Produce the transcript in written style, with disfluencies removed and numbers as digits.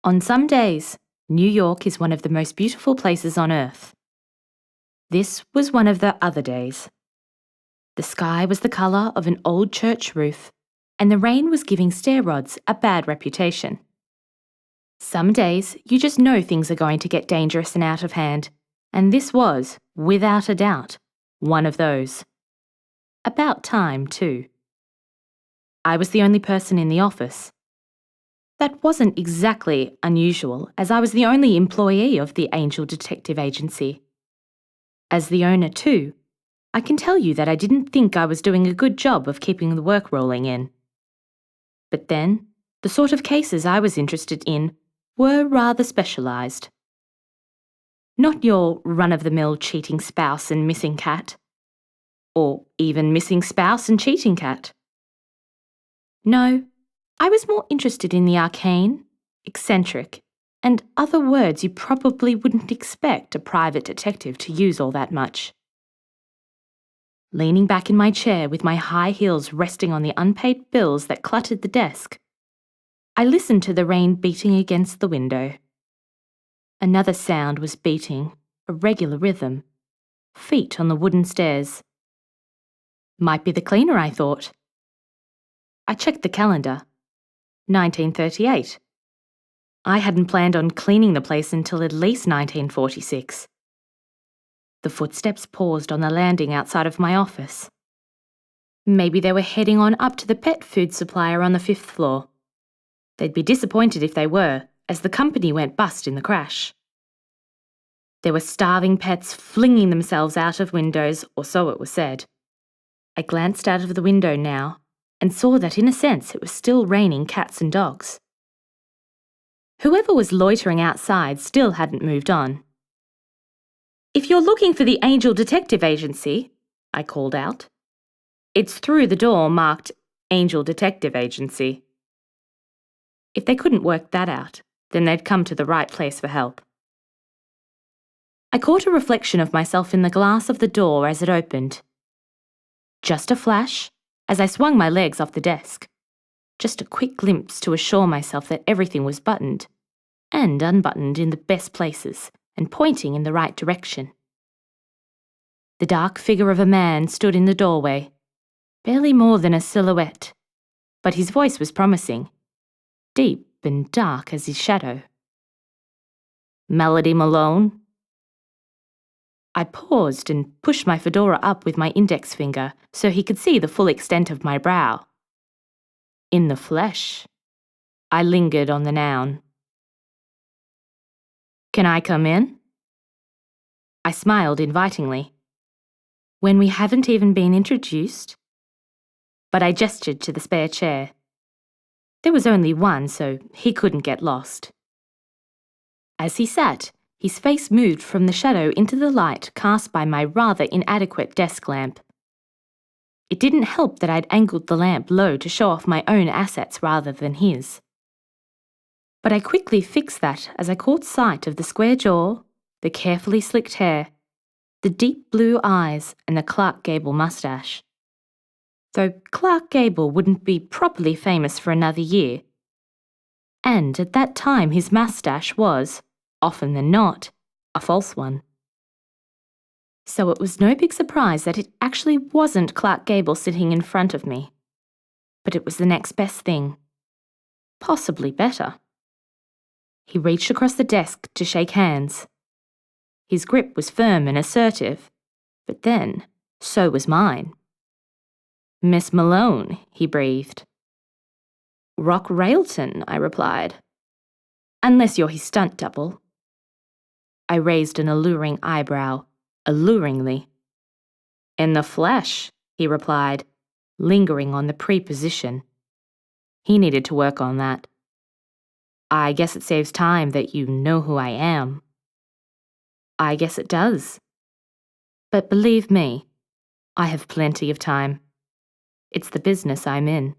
On some days, New York is one of the most beautiful places on earth. This was one of the other days. The sky was the colour of an old church roof, and the rain was giving stair rods a bad reputation. Some days you just know things are going to get dangerous and out of hand, and this was, without a doubt, one of those. About time, too. I was the only person in the office. That wasn't exactly unusual, as I was the only employee of the Angel Detective Agency. As the owner, too, I can tell you that I didn't think I was doing a good job of keeping the work rolling in. But then, the sort of cases I was interested in were rather specialised. Not your run-of-the-mill cheating spouse and missing cat, or even missing spouse and cheating cat. No, I was more interested in the arcane, eccentric, and other words you probably wouldn't expect a private detective to use all that much. Leaning back in my chair with my high heels resting on the unpaid bills that cluttered the desk, I listened to the rain beating against the window. Another sound was beating, a regular rhythm. Feet on the wooden stairs. Might be the cleaner, I thought. I checked the calendar. 1938. I hadn't planned on cleaning the place until at least 1946. The footsteps paused on the landing outside of my office. Maybe they were heading on up to the pet food supplier on the 5th floor. They'd be disappointed if they were, as the company went bust in the crash. There were starving pets flinging themselves out of windows, or so it was said. I glanced out of the window now and saw that in a sense it was still raining cats and dogs. Whoever was loitering outside still hadn't moved on. "If you're looking for the Angel Detective Agency," I called out, "it's through the door marked Angel Detective Agency." If they couldn't work that out, then they'd come to the right place for help. I caught a reflection of myself in the glass of the door as it opened. Just a flash, as I swung my legs off the desk. Just a quick glimpse to assure myself that everything was buttoned, and unbuttoned in the best places, and pointing in the right direction. The dark figure of a man stood in the doorway, barely more than a silhouette, but his voice was promising, deep and dark as his shadow. "Melody Malone?" I paused and pushed my fedora up with my index finger so he could see the full extent of my brow. "In the flesh." I lingered on the noun. "Can I come in?" I smiled invitingly. "When we haven't even been introduced?" But I gestured to the spare chair. There was only one, so he couldn't get lost. As he sat, his face moved from the shadow into the light cast by my rather inadequate desk lamp. It didn't help that I'd angled the lamp low to show off my own assets rather than his. But I quickly fixed that as I caught sight of the square jaw, the carefully slicked hair, the deep blue eyes, and the Clark Gable moustache. Though Clark Gable wouldn't be properly famous for another year. And at that time his moustache was, often than not, a false one. So it was no big surprise that it actually wasn't Clark Gable sitting in front of me. But it was the next best thing. Possibly better. He reached across the desk to shake hands. His grip was firm and assertive, but then, so was mine. "Miss Malone," he breathed. "Rock Railton," I replied. "Unless you're his stunt double." I raised an alluring eyebrow, alluringly. "In the flesh," he replied, lingering on the preposition. He needed to work on that. "I guess it saves time that you know who I am." "I guess it does. But believe me, I have plenty of time. It's the business I'm in."